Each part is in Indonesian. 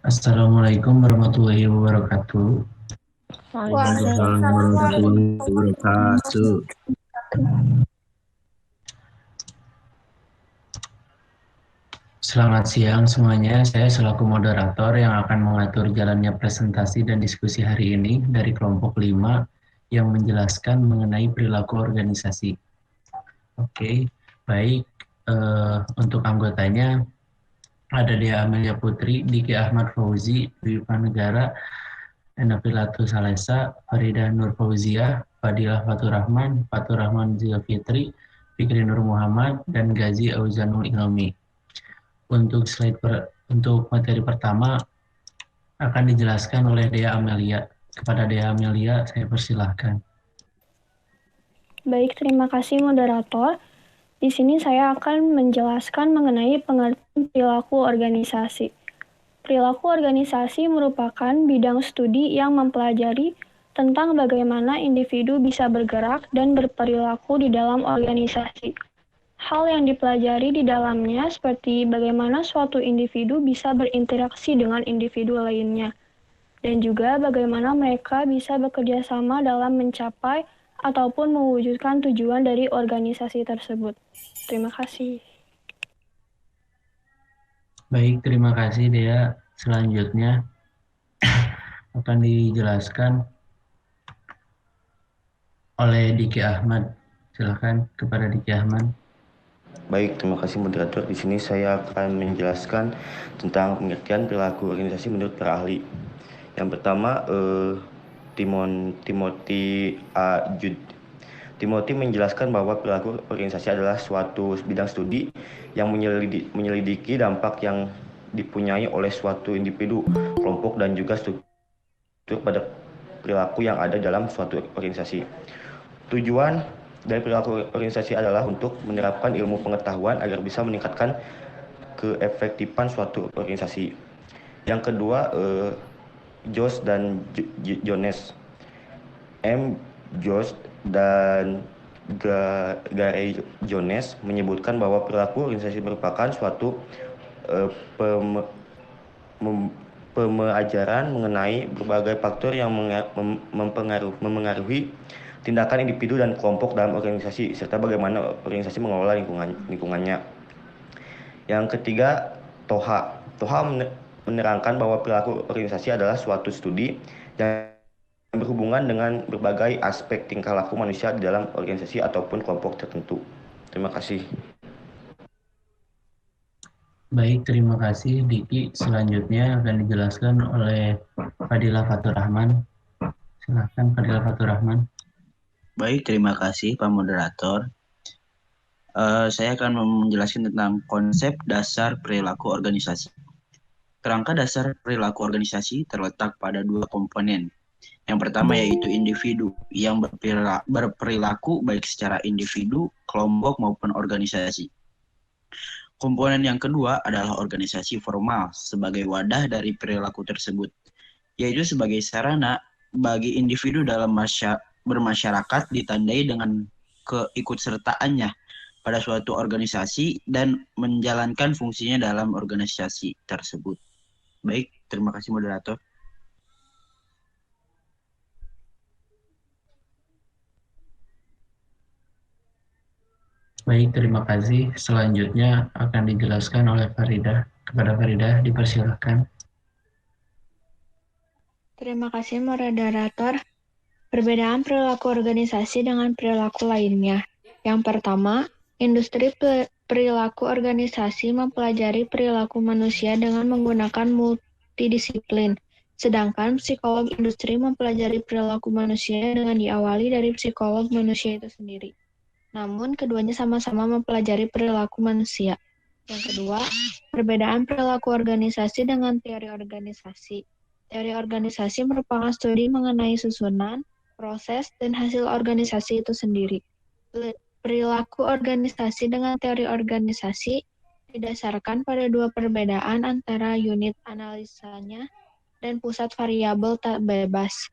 Assalamualaikum warahmatullahi wabarakatuh. Waalaikumsalam Waalaikumsalam warahmatullahi wabarakatuh. Selamat siang semuanya. Saya selaku moderator yang akan mengatur jalannya presentasi dan diskusi hari ini dari kelompok 5 yang menjelaskan mengenai perilaku organisasi. Oke, baik. Untuk anggotanya ada Dea Amelia Putri, Diki Ahmad Fauzi, Dwi Panegara, Enapilatu Salesa, Farida Nur Fauziah, Fadilah Fatur Rahman Zulfitri, Fikri Nur Muhammad, dan Gazi Auzanul Ilmi. Untuk materi pertama akan dijelaskan oleh Dea Amelia. Kepada Dea Amelia, saya persilahkan. Baik, terima kasih moderator. Di sini saya akan menjelaskan mengenai pengertian perilaku organisasi. Perilaku organisasi merupakan bidang studi yang mempelajari tentang bagaimana individu bisa bergerak dan berperilaku di dalam organisasi. Hal yang dipelajari di dalamnya seperti bagaimana suatu individu bisa berinteraksi dengan individu lainnya, dan juga bagaimana mereka bisa bekerja sama dalam mencapai ataupun mewujudkan tujuan dari organisasi tersebut. Terima kasih. Baik, terima kasih Dea. Selanjutnya akan dijelaskan oleh Diki Ahmad. Silakan kepada Diki Ahmad. Baik, terima kasih moderator. Di sini saya akan menjelaskan tentang pengertian perilaku organisasi menurut para ahli. Yang pertama, Timothy A. Judd. Timothy menjelaskan bahwa perilaku organisasi adalah suatu bidang studi yang menyelidiki dampak yang dipunyai oleh suatu individu, kelompok, dan juga struktur pada perilaku yang ada dalam suatu organisasi. Tujuan dari perilaku organisasi adalah untuk menerapkan ilmu pengetahuan agar bisa meningkatkan keefektifan suatu organisasi. Yang kedua, Josh dan Jones. Josh dan Gary Jones menyebutkan bahwa perilaku organisasi merupakan suatu pemajaran mengenai berbagai faktor yang memengaruhi tindakan individu dan kelompok dalam organisasi, serta bagaimana organisasi mengelola lingkungannya. Yang ketiga, Toha. Toha menerangkan bahwa perilaku organisasi adalah suatu studi yang berhubungan dengan berbagai aspek tingkah laku manusia di dalam organisasi ataupun kelompok tertentu. Terima kasih. Baik, terima kasih Diki. Selanjutnya akan dijelaskan oleh Fadilah Fatur Rahman. Silakan Fadilah Fatur Rahman. Baik, terima kasih Pak Moderator. Saya akan menjelaskan tentang konsep dasar perilaku organisasi. Kerangka dasar perilaku organisasi terletak pada dua komponen. Yang pertama yaitu individu yang berperilaku baik secara individu, kelompok maupun organisasi. Komponen yang kedua adalah organisasi formal sebagai wadah dari perilaku tersebut, yaitu sebagai sarana bagi individu dalam bermasyarakat ditandai dengan keikutsertaannya pada suatu organisasi dan menjalankan fungsinya dalam organisasi tersebut. Baik, terima kasih moderator. Baik, terima kasih. Selanjutnya akan dijelaskan oleh Farida. Kepada Farida, dipersilakan. Terima kasih moderator. Perbedaan perilaku organisasi dengan perilaku lainnya. Yang pertama, industri perilaku organisasi mempelajari perilaku manusia dengan menggunakan multidisiplin. Sedangkan psikolog industri mempelajari perilaku manusia dengan diawali dari psikolog manusia itu sendiri. Namun, keduanya sama-sama mempelajari perilaku manusia. Yang kedua, perbedaan perilaku organisasi dengan teori organisasi. Teori organisasi merupakan studi mengenai susunan, proses, dan hasil organisasi itu sendiri. Perilaku organisasi dengan teori organisasi didasarkan pada dua perbedaan antara unit analisanya dan pusat variabel tak bebas.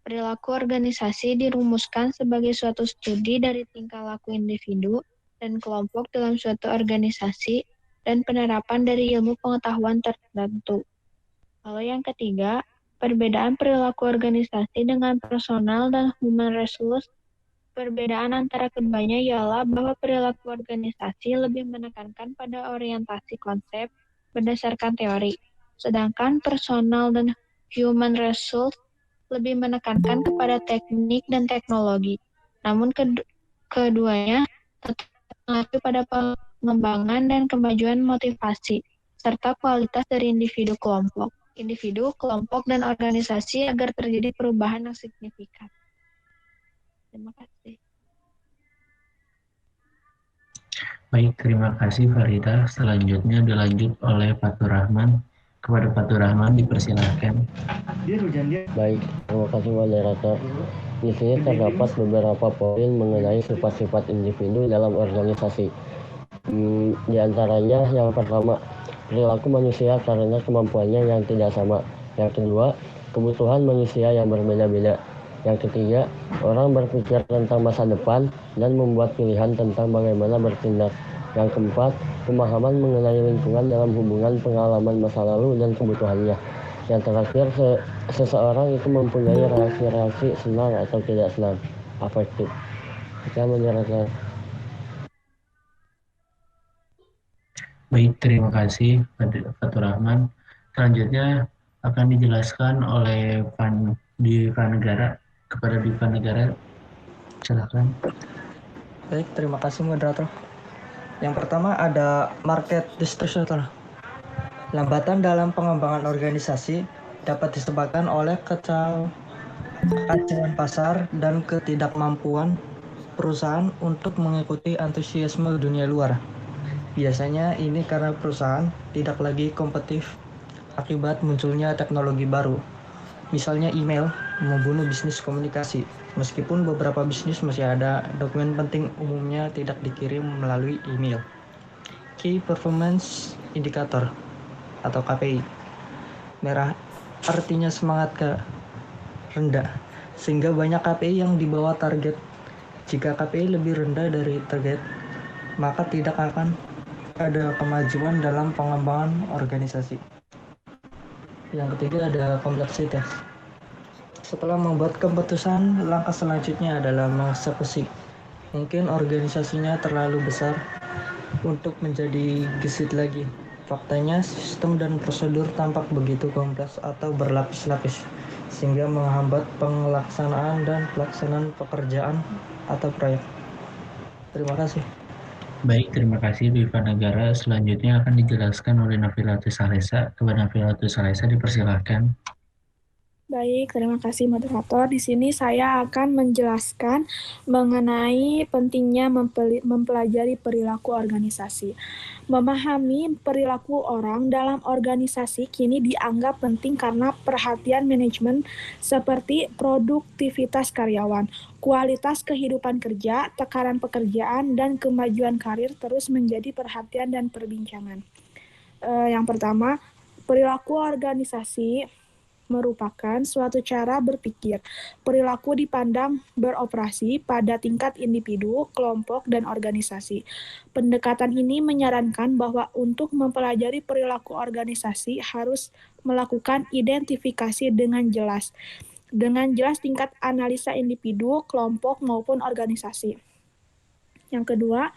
Perilaku organisasi dirumuskan sebagai suatu studi dari tingkah laku individu dan kelompok dalam suatu organisasi dan penerapan dari ilmu pengetahuan tertentu. Lalu yang ketiga, perbedaan perilaku organisasi dengan personal dan human resource. Perbedaan antara keduanya ialah bahwa perilaku organisasi lebih menekankan pada orientasi konsep berdasarkan teori, sedangkan personal dan human resource lebih menekankan kepada teknik dan teknologi. Namun keduanya tetap mengacu pada pengembangan dan kemajuan motivasi, serta kualitas dari individu, kelompok, dan organisasi agar terjadi perubahan yang signifikan. Terima kasih. Baik, terima kasih Farida. Selanjutnya dilanjut oleh Fatur Rahman. Kepada Fatur Rahman dipersilahkan. Baik, terima kasih moderator. Di sini terdapat beberapa poin mengenai sifat-sifat individu dalam organisasi. Di antaranya yang pertama, perilaku manusia karena kemampuannya yang tidak sama. Yang kedua, kebutuhan manusia yang berbeda-beda. Yang ketiga, orang berpikir tentang masa depan dan membuat pilihan tentang bagaimana bertindak. Yang keempat, pemahaman mengenai lingkungan dalam hubungan pengalaman masa lalu dan kebutuhannya. Yang terakhir, seseorang itu mempunyai reaksi-reaksi senang atau tidak senang, afektif. Sekian menjelaskan. Baik, terima kasih Fatur Rahman. Selanjutnya akan dijelaskan oleh Diva Negara. Kepada Diva Negara, silakan. Baik, terima kasih moderator. Yang pertama ada market distortion. Lambatan dalam pengembangan organisasi dapat disebabkan oleh kekacauan pasar dan ketidakmampuan perusahaan untuk mengikuti antusiasme dunia luar. Biasanya ini karena perusahaan tidak lagi kompetitif akibat munculnya teknologi baru. Misalnya email membunuh bisnis komunikasi. Meskipun beberapa bisnis masih ada, dokumen penting umumnya tidak dikirim melalui email. Key Performance Indicator atau KPI. Merah artinya semangat rendah, sehingga banyak KPI yang di bawah target. Jika KPI lebih rendah dari target, maka tidak akan ada kemajuan dalam pengembangan organisasi. Yang ketiga ada kompleksitas. Setelah membuat keputusan, langkah selanjutnya adalah mengeksekusi. Mungkin organisasinya terlalu besar untuk menjadi gesit lagi. Faktanya, sistem dan prosedur tampak begitu kompleks atau berlapis-lapis, sehingga menghambat pelaksanaan dan pelaksanaan pekerjaan atau proyek. Terima kasih. Baik, terima kasih Diva Negara. Selanjutnya akan dijelaskan oleh Nafilatus Salesa. Kepada Nafilatus Salesa dipersilahkan. Baik, terima kasih moderator. Di sini saya akan menjelaskan mengenai pentingnya mempelajari perilaku organisasi. Memahami perilaku orang dalam organisasi kini dianggap penting karena perhatian manajemen seperti produktivitas karyawan, kualitas kehidupan kerja, tekanan pekerjaan, dan kemajuan karir terus menjadi perhatian dan perbincangan. Yang pertama, perilaku organisasi merupakan suatu cara berpikir. Perilaku dipandang beroperasi pada tingkat individu, kelompok, dan organisasi. Pendekatan ini menyarankan bahwa untuk mempelajari perilaku organisasi harus melakukan identifikasi dengan jelas tingkat analisa individu, kelompok, maupun organisasi. Yang kedua,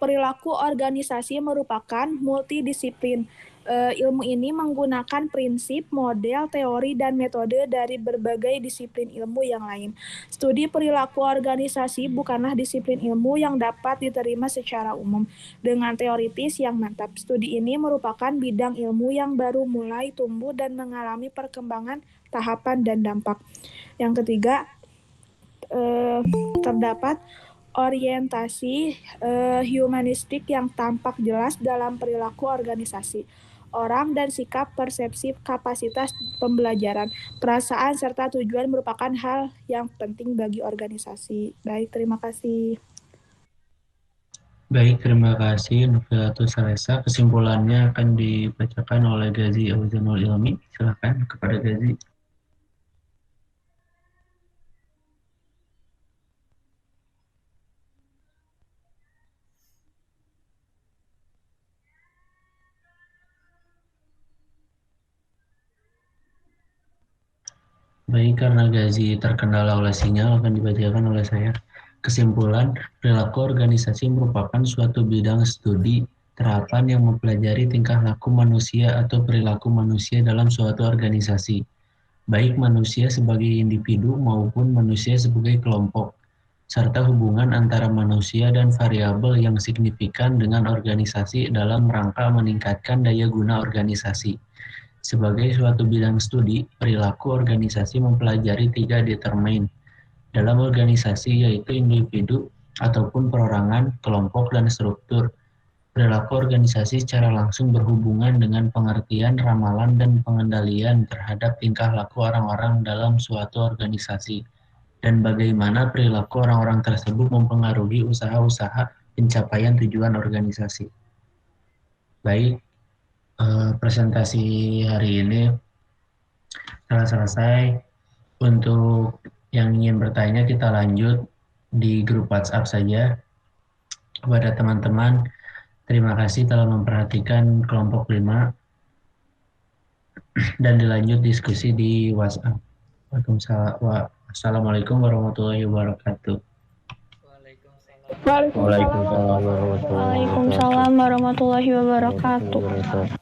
perilaku organisasi merupakan multidisiplin. Ilmu ini menggunakan prinsip, model, teori, dan metode dari berbagai disiplin ilmu yang lain. Studi perilaku organisasi bukanlah disiplin ilmu yang dapat diterima secara umum dengan teoritis yang mantap. Studi ini merupakan bidang ilmu yang baru mulai tumbuh dan mengalami perkembangan tahapan dan dampak. Yang ketiga, terdapat orientasi humanistik yang tampak jelas dalam perilaku organisasi. Orang dan sikap, persepsi, kapasitas pembelajaran, perasaan, serta tujuan merupakan hal yang penting bagi organisasi. Baik, terima kasih. Baik, terima kasih Nafilatus Salesa. Kesimpulannya akan dibacakan oleh Gazi Auzanul Ilmi. Silakan kepada Gazi. Baik, karena Gazi terkendala oleh sinyal akan dibacakan oleh saya. Kesimpulan, perilaku organisasi merupakan suatu bidang studi terapan yang mempelajari tingkah laku manusia atau perilaku manusia dalam suatu organisasi, baik manusia sebagai individu maupun manusia sebagai kelompok, serta hubungan antara manusia dan variabel yang signifikan dengan organisasi dalam rangka meningkatkan daya guna organisasi. Sebagai suatu bidang studi, perilaku organisasi mempelajari 3 determain dalam organisasi, yaitu individu ataupun perorangan, kelompok, dan struktur. Perilaku organisasi secara langsung berhubungan dengan pengertian, ramalan, dan pengendalian terhadap tingkah laku orang-orang dalam suatu organisasi, dan bagaimana perilaku orang-orang tersebut mempengaruhi usaha-usaha pencapaian tujuan organisasi. Baik, presentasi hari ini telah selesai. Untuk yang ingin bertanya, kita lanjut di grup WhatsApp saja. Kepada teman-teman, terima kasih telah memperhatikan kelompok 5 dan dilanjut diskusi di WhatsApp. Assalamualaikum warahmatullahi wabarakatuh. Waalaikumsalam warahmatullahi wabarakatuh.